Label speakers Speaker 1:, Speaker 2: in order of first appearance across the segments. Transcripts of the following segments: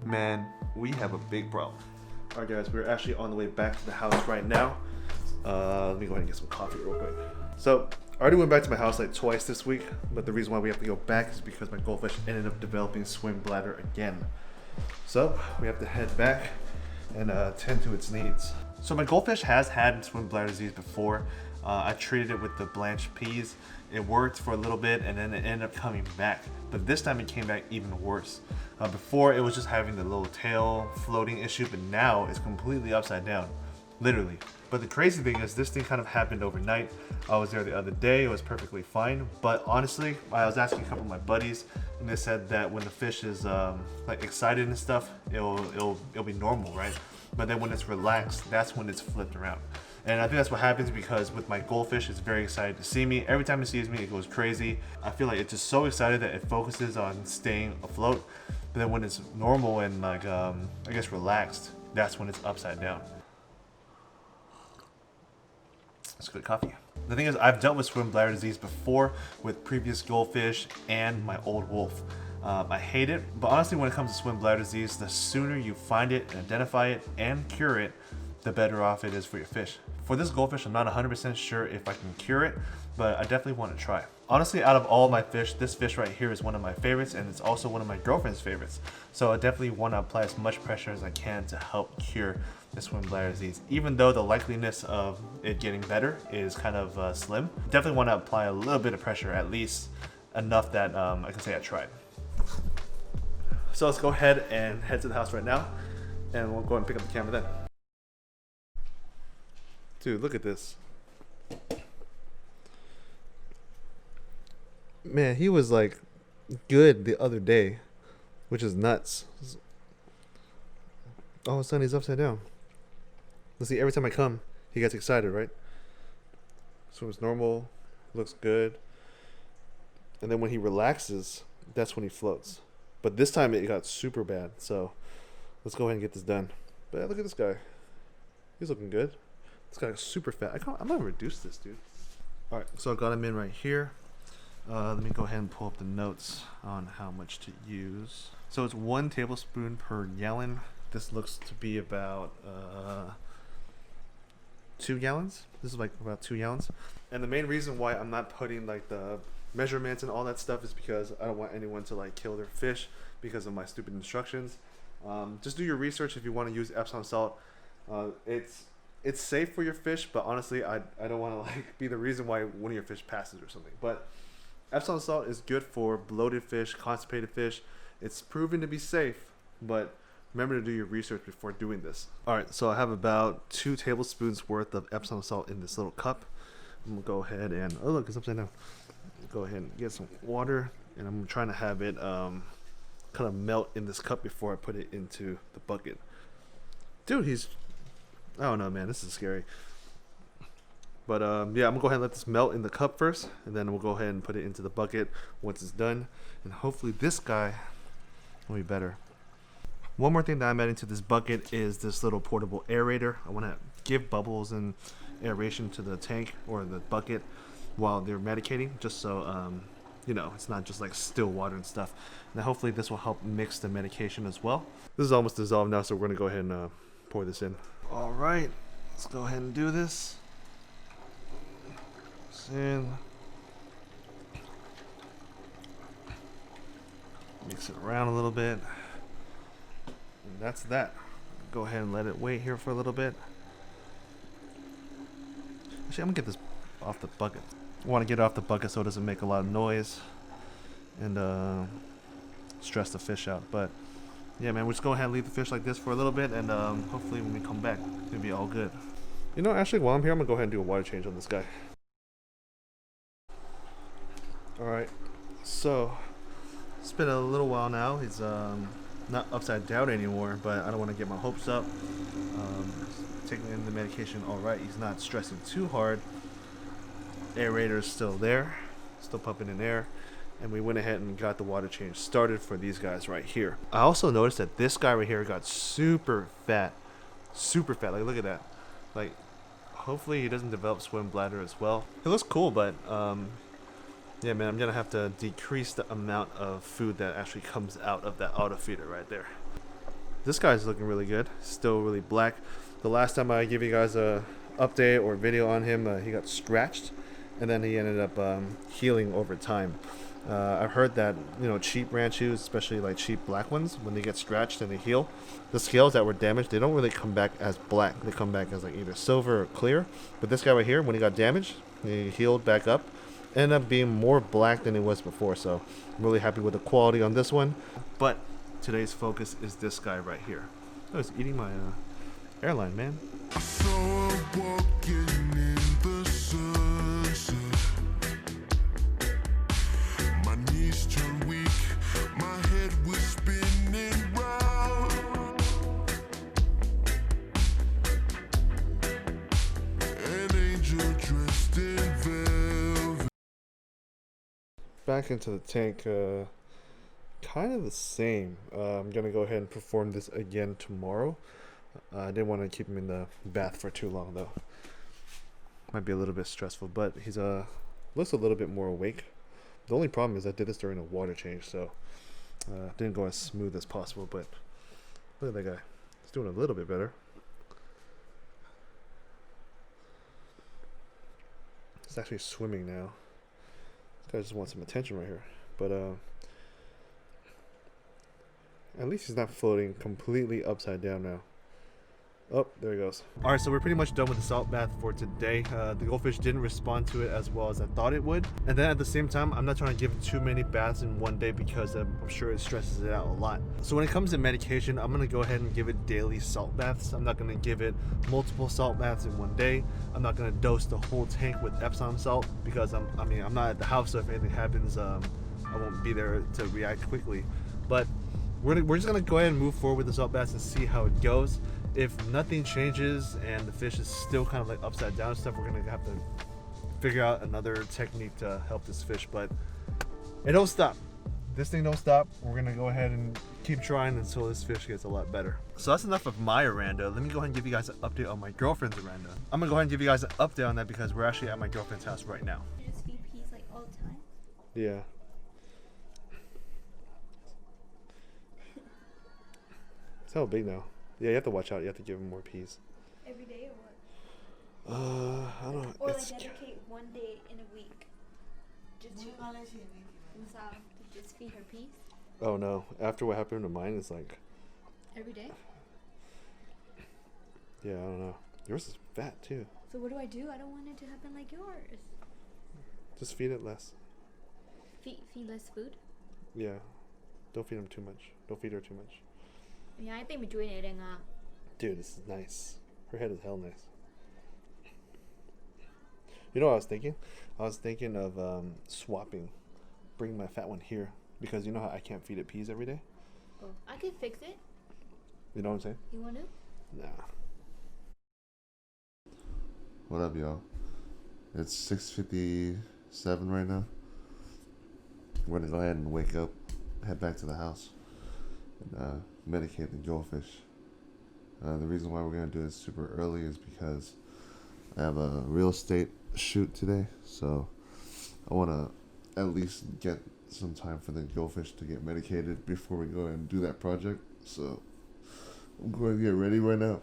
Speaker 1: Man, we have a big problem. All right, guys, we're actually on the way back to the house right now. Let me go ahead and get some coffee real quick. So, I already went back to my house like twice this week, but the reason why we have to go back is because my goldfish ended up developing swim bladder again. So, we have to head back and tend to its needs. So my goldfish has had swim bladder disease before. I treated it with the blanched peas. It worked for a little bit and then it ended up coming back. But this time it came back even worse. Before it was just having the little tail floating issue, but now it's completely upside down, literally. But the crazy thing is this thing kind of happened overnight. I was there the other day, it was perfectly fine. But honestly, I was asking a couple of my buddies and they said that when the fish is like excited and stuff, it'll be normal, right? But then when it's relaxed, that's when it's flipped around. And I think that's what happens because with my goldfish, it's very excited to see me. Every time it sees me, it goes crazy. I feel like it's just so excited that it focuses on staying afloat. But then when it's normal and like, I guess relaxed, that's when it's upside down. It's good coffee. The thing is, I've dealt with swim bladder disease before with previous goldfish and my old wolf. I hate it, but honestly when it comes to swim bladder disease, the sooner you find it and identify it and cure it, the better off it is for your fish. For this goldfish, I'm not 100% sure if I can cure it, but I definitely want to try. Honestly, out of all my fish, this fish right here is one of my favorites and it's also one of my girlfriend's favorites. So I definitely want to apply as much pressure as I can to help cure the swim bladder disease. Even though the likeliness of it getting better is kind of slim, definitely want to apply a little bit of pressure, at least enough that I can say I tried. So let's go ahead and head to the house right now and we'll go and pick up the camera then. Dude, look at this. Man, he was like good the other day, which is nuts. All of a sudden he's upside down. Let's see, every time I come, he gets excited, right? So it's normal, looks good. And then when he relaxes, that's when he floats. But this time it got super bad, so let's go ahead and get this done. But look at this guy. He's looking good. This guy's super fat. I'm gonna reduce this, dude. All right, so I got him in right here. Let me go ahead and pull up the notes on how much to use. So it's 1 tablespoon per gallon. This looks to be about 2 gallons. This is like about 2 gallons. And the main reason why I'm not putting like the measurements and all that stuff is because I don't want anyone to like kill their fish because of my stupid instructions. Just do your research if you want to use Epsom salt. It's safe for your fish, but honestly, I don't want to like be the reason why one of your fish passes or something. But Epsom salt is good for bloated fish, constipated fish. It's proven to be safe, but remember to do your research before doing this. All right, so I have about 2 tablespoons worth of Epsom salt in this little cup. I'm gonna go ahead and, oh look, it's upside down. Go ahead and get some water, and I'm trying to have it kind of melt in this cup before I put it into the bucket. Dude, I don't know, man, this is scary. But yeah, I'm gonna go ahead and let this melt in the cup first, and then we'll go ahead and put it into the bucket once it's done, and hopefully this guy will be better. One more thing that I'm adding to this bucket is this little portable aerator. I want to give bubbles and aeration to the tank or the bucket while they're medicating, just so you know, it's not just like still water and stuff. Now hopefully this will help mix the medication as well. This is almost dissolved now, so we're gonna go ahead and pour this in. All right, let's go ahead and do this. In. Mix it around a little bit. And that's that. Go ahead and let it wait here for a little bit. Actually, I'm gonna get this off the bucket. I want to get it off the bucket so it doesn't make a lot of noise and stress the fish out. But yeah, man, we'll just go ahead and leave the fish like this for a little bit, and hopefully when we come back, it'll be all good. You know, actually, while I'm here, I'm gonna go ahead and do a water change on this guy. Alright, so it's been a little while now. He's not upside down anymore, but I don't want to get my hopes up. Taking in the medication alright. He's not stressing too hard. Aerator is still there, still pumping in air, and we went ahead and got the water change started for these guys right here. I also noticed that this guy right here got super fat. Like, look at that. Like, hopefully he doesn't develop swim bladder as well. It looks cool, but yeah, man, I'm gonna have to decrease the amount of food that actually comes out of that auto feeder right there. This guy's looking really good. Still really black. The last time I gave you guys a update or video on him, he got scratched, and then he ended up healing over time. I've heard that cheap brand shoes, especially like cheap black ones, when they get scratched and they heal, the scales that were damaged, they don't really come back as black. They come back as like either silver or clear. But this guy right here, when he got damaged, he healed back up, ended up being more black than it was before. So I'm really happy with the quality on this one. But today's focus is this guy right here. I was eating my airline, man. Back into the tank, kind of the same. I'm gonna go ahead and perform this again tomorrow. I didn't want to keep him in the bath for too long though. Might be a little bit stressful, but he's looks a little bit more awake. The only problem is I did this during a water change, so didn't go as smooth as possible. But look at that guy; he's doing a little bit better. He's actually swimming now. This guy just wants some attention right here, but at least he's not floating completely upside down now. Oh, there he goes. All right, so we're pretty much done with the salt bath for today. The goldfish didn't respond to it as well as I thought it would. And then at the same time, I'm not trying to give it too many baths in one day because I'm sure it stresses it out a lot. So when it comes to medication, I'm gonna go ahead and give it daily salt baths. I'm not gonna give it multiple salt baths in one day. I'm not gonna dose the whole tank with Epsom salt because I'm not at the house, so if anything happens, I won't be there to react quickly. But we're just gonna go ahead and move forward with the salt baths and see how it goes. If nothing changes and the fish is still kind of like upside down and stuff, we're gonna have to figure out another technique to help this fish. But it don't stop. This thing don't stop. We're gonna go ahead and keep trying until this fish gets a lot better. So that's enough of my Oranda. Let me go ahead and give you guys an update on my girlfriend's Oranda. I'm gonna go ahead and give you guys an update on that because we're actually at my girlfriend's house right now.
Speaker 2: You just feed peas like all the time?
Speaker 1: Yeah. It's how big now. Yeah, you have to watch out. You have to give him more peas.
Speaker 2: Every day or what?
Speaker 1: I don't know.
Speaker 2: Or like dedicate one day in a week just to just feed her peas?
Speaker 1: Oh no. After what happened to mine, it's like...
Speaker 2: Every day?
Speaker 1: Yeah, I don't know. Yours is fat too.
Speaker 2: So what do? I don't want it to happen like yours.
Speaker 1: Just feed it less.
Speaker 2: Feed less food?
Speaker 1: Yeah. Don't feed him too much. Don't feed her too much.
Speaker 2: Yeah, I think we're doing it.
Speaker 1: Dude, this is nice. Her head is hell nice. You know what I was thinking? I was thinking of swapping. Bring my fat one here. Because you know how I can't feed it peas every day?
Speaker 2: Oh, I can fix it.
Speaker 1: You know what I'm saying?
Speaker 2: You want to?
Speaker 1: Nah.
Speaker 3: What up, y'all? It's 6:57 right now. We're gonna go ahead and wake up, head back to the house, and medicate the goldfish. The reason why we're gonna do it super early is because I have a real estate shoot today, so I wanna at least get some time for the goldfish to get medicated before we go and do that project. So I'm going to get ready right now,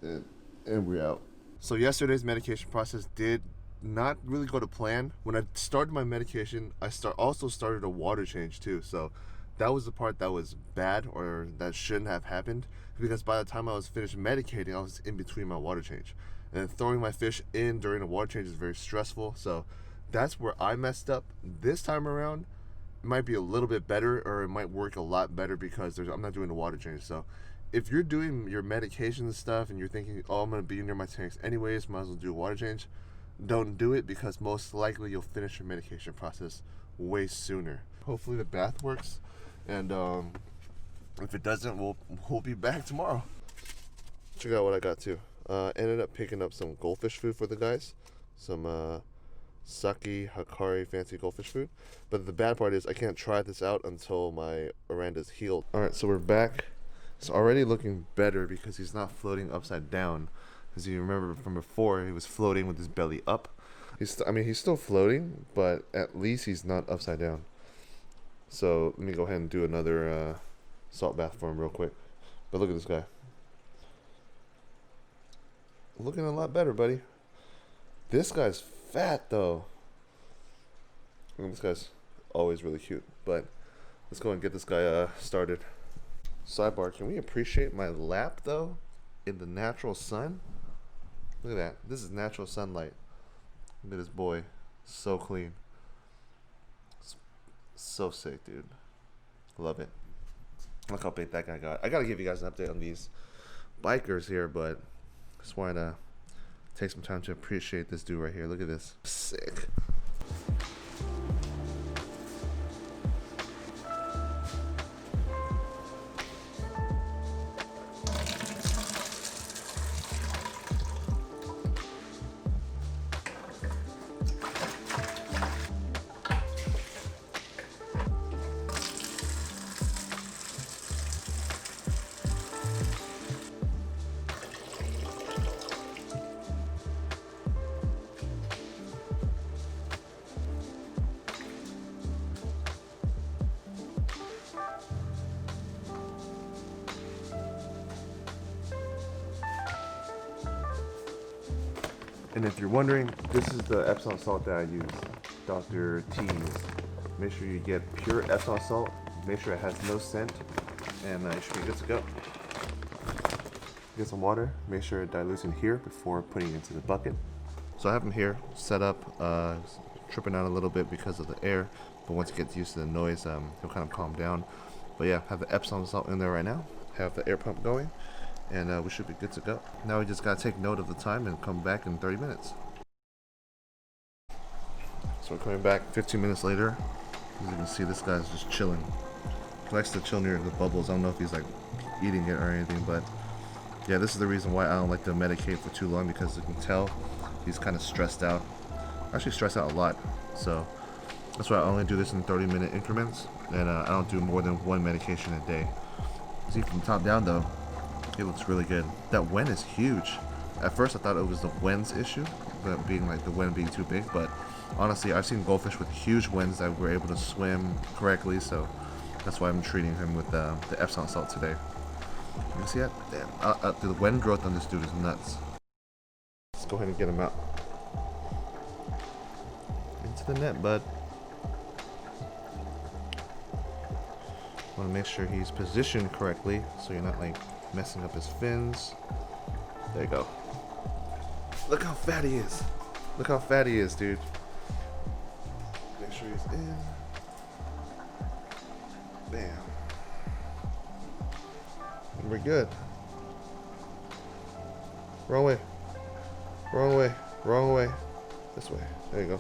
Speaker 3: and we're out.
Speaker 1: So yesterday's medication process did not really go to plan. When I started my medication, I also started a water change too. So that was the part that was bad or that shouldn't have happened, because by the time I was finished medicating, I was in between my water change. And throwing my fish in during a water change is very stressful. So that's where I messed up. This time around, it might be a little bit better, or it might work a lot better because I'm not doing the water change. So if you're doing your medication and stuff and you're thinking, oh, I'm going to be near my tanks anyways, might as well do a water change, don't do it, because most likely you'll finish your medication process way sooner. Hopefully the bath works, and if it doesn't, we'll be back tomorrow. Check out what I got too. Ended up picking up some goldfish food for the guys. Some sake Hakari fancy goldfish food. But the bad part is I can't try this out until my Oranda's healed. Alright, so we're back. It's already looking better because he's not floating upside down. As you remember from before, he was floating with his belly up. He's still floating, but at least he's not upside down. So let me go ahead and do another salt bath for him real quick.
Speaker 3: But look at this guy. Looking a lot better, buddy. This guy's fat, though. This guy's always really cute. But let's go and get this guy started. Sidebar, can we appreciate my lap, though? In the natural sun? Look at that. This is natural sunlight. Look at this boy. So clean. So sick, dude. Love it. Look how big that guy got. I gotta give you guys an update on these bikers here, but just wanted to take some time to appreciate this dude right here. Look at this. Sick. And if you're wondering, this is the Epsom salt that I use, Dr. T's. Make sure you get pure Epsom salt. Make sure it has no scent, and you should be good to go. Get some water. Make sure it dilutes in here before putting it into the bucket. So I have him here set up, tripping out a little bit because of the air, but once he gets used to the noise, he'll kind of calm down. But yeah, have the Epsom salt in there right now. Have the air pump going. And we should be good to go. Now we just gotta take note of the time and come back in 30 minutes. So we're coming back 15 minutes later. As you can see, this guy's just chilling. He likes to chill near the bubbles. I don't know if he's like eating it or anything, but yeah, this is the reason why I don't like to medicate for too long, because you can tell he's kind of stressed out. Actually stressed out a lot. So that's why I only do this in 30-minute increments, and I don't do more than one medication a day. See, from top down though, it looks really good. That wen is huge. At first I thought it was the wen's issue, but being like the wen being too big, but honestly I've seen goldfish with huge wens that were able to swim correctly, so that's why I'm treating him with the Epsom salt today. You can see that? Damn. The wen growth on this dude is nuts. Let's go ahead and get him out. Into the net, bud. Want to make sure he's positioned correctly so you're not like messing up his fins. There you go. Look how fat he is. Look how fat he is, dude. Make sure he's in. Bam. And we're good. Wrong way. Wrong way. Wrong way. This way. There you go.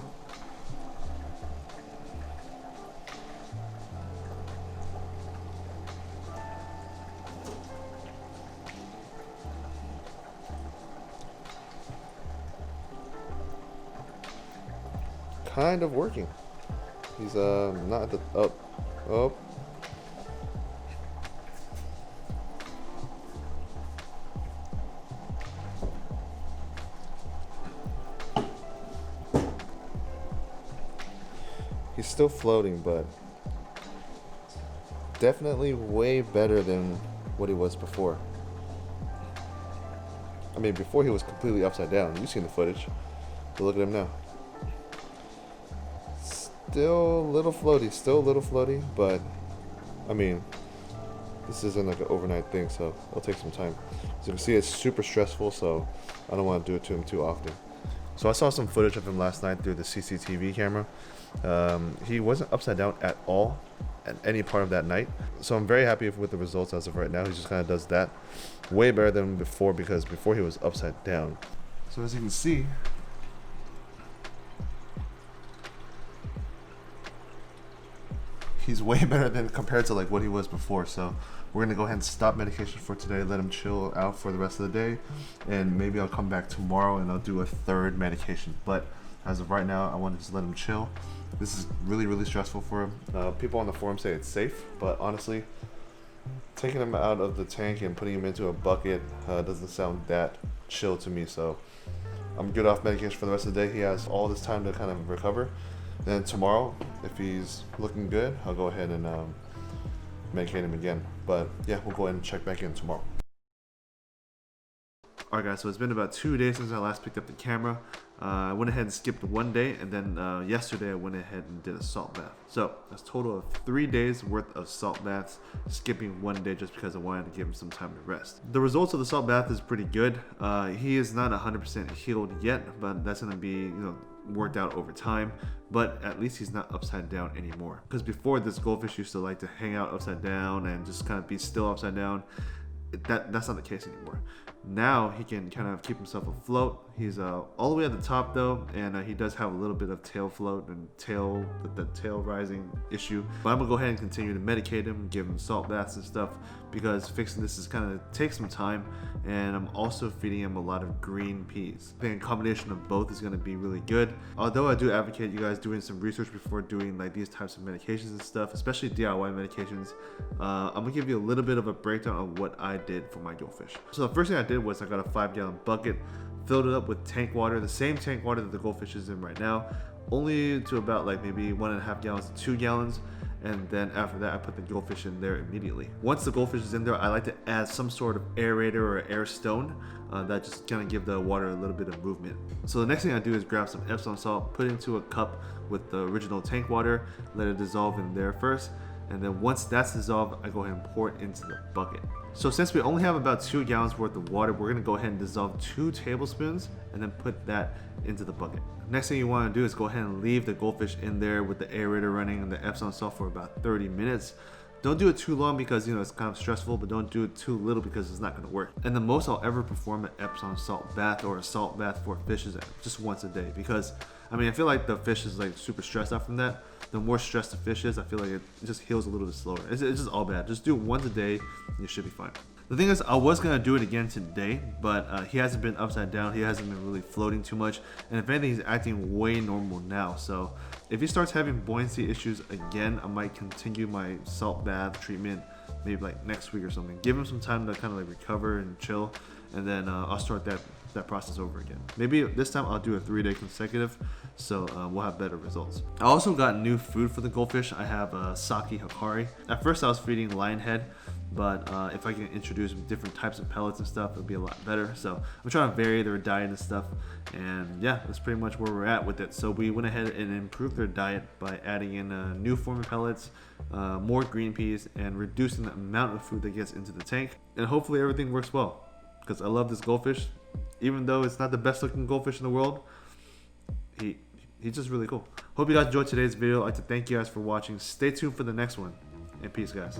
Speaker 3: Kind of working. He's not at the up. He's still floating, but definitely way better than what he was before. I mean, before he was completely upside down. You've seen the footage, but look at him now. Still a little floaty, but I mean, this isn't like an overnight thing, so it'll take some time. As you can see, it's super stressful, so I don't want to do it to him too often. So I saw some footage of him last night through the CCTV camera. He wasn't upside down at all at any part of that night, so I'm very happy with the results as of right now. He just kind of does that way better than before, because before he was upside down. So as you can see, he's way better than compared to like what he was before. So we're gonna go ahead and stop medication for today, let him chill out for the rest of the day, and maybe I'll come back tomorrow and I'll do a third medication. But as of right now, I want to just let him chill. This is really, really stressful for him. People on the forum say it's safe, but honestly, taking him out of the tank and putting him into a bucket doesn't sound that chill to me. So I'm good off medication for the rest of the day. He has all this time to kind of recover. Then tomorrow, if he's looking good, I'll go ahead and
Speaker 1: medicate him again. But yeah, we'll go ahead and check back in tomorrow. Alright guys, so it's been about 2 days since I last picked up the camera. I went ahead and skipped 1 day, and then yesterday I went ahead and did a salt bath. So that's a total of 3 days worth of salt baths, skipping 1 day just because I wanted to give him some time to rest. The results of the salt bath is pretty good. He is not 100% healed yet, but that's going to be, worked out over time. But at least he's not upside down anymore. Because before, this goldfish used to like to hang out upside down and just kind of be still upside down. That's not the case anymore. Now he can kind of keep himself afloat. He's all the way at the top though, and he does have a little bit of tail float and the tail rising issue. But I'm gonna go ahead and continue to medicate him, give him salt baths and stuff, because fixing this is kind of takes some time. And I'm also feeding him a lot of green peas. I think a combination of both is gonna be really good. Although I do advocate you guys doing some research before doing like these types of medications and stuff, especially DIY medications. I'm gonna give you a little bit of a breakdown of what I did for my goldfish. So the first thing I did was I got a 5-gallon bucket, filled it up with tank water, the same tank water that the goldfish is in right now, only to about like maybe 1.5 gallons to 2 gallons. And then after that, I put the goldfish in there immediately. Once the goldfish is in there, I like to add some sort of aerator or air stone that just kind of give the water a little bit of movement. So the next thing I do is grab some Epsom salt, put it into a cup with the original tank water, let it dissolve in there first. And then once that's dissolved, I go ahead and pour it into the bucket. So since we only have about 2 gallons worth of water, we're gonna go ahead and dissolve 2 tablespoons and then put that into the bucket. Next thing you wanna do is go ahead and leave the goldfish in there with the aerator running and the Epsom salt for about 30 minutes. Don't do it too long because it's kind of stressful, but don't do it too little because it's not gonna work. And the most I'll ever perform an Epsom salt bath or a salt bath for fish is just once a day, because I feel like the fish is like super stressed out from that. The more stressed the fish is, I feel like it just heals a little bit slower. It's just all bad. Just do it once a day and you should be fine. The thing is, I was gonna do it again today, but he hasn't been upside down. He hasn't been really floating too much, and if anything, he's acting way normal now. So if he starts having buoyancy issues again, I might continue my salt bath treatment maybe like next week or something. Give him some time to kind of like recover and chill, and then I'll start that process over again. Maybe this time I'll do a 3-day consecutive, so we'll have better results. I also got new food for the goldfish. I have sake hakari. At first I was feeding lionhead, but if I can introduce different types of pellets and stuff, it'll be a lot better. So I'm trying to vary their diet and stuff, and yeah, that's pretty much where we're at with it. So we went ahead and improved their diet by adding in new form of pellets, more green peas, and reducing the amount of food that gets into the tank. And hopefully everything works well, because I love this goldfish. Even though it's not the best looking goldfish in the world, he's just really cool. Hope you guys enjoyed today's video. I'd like to thank you guys for watching. Stay tuned for the next one, and peace guys.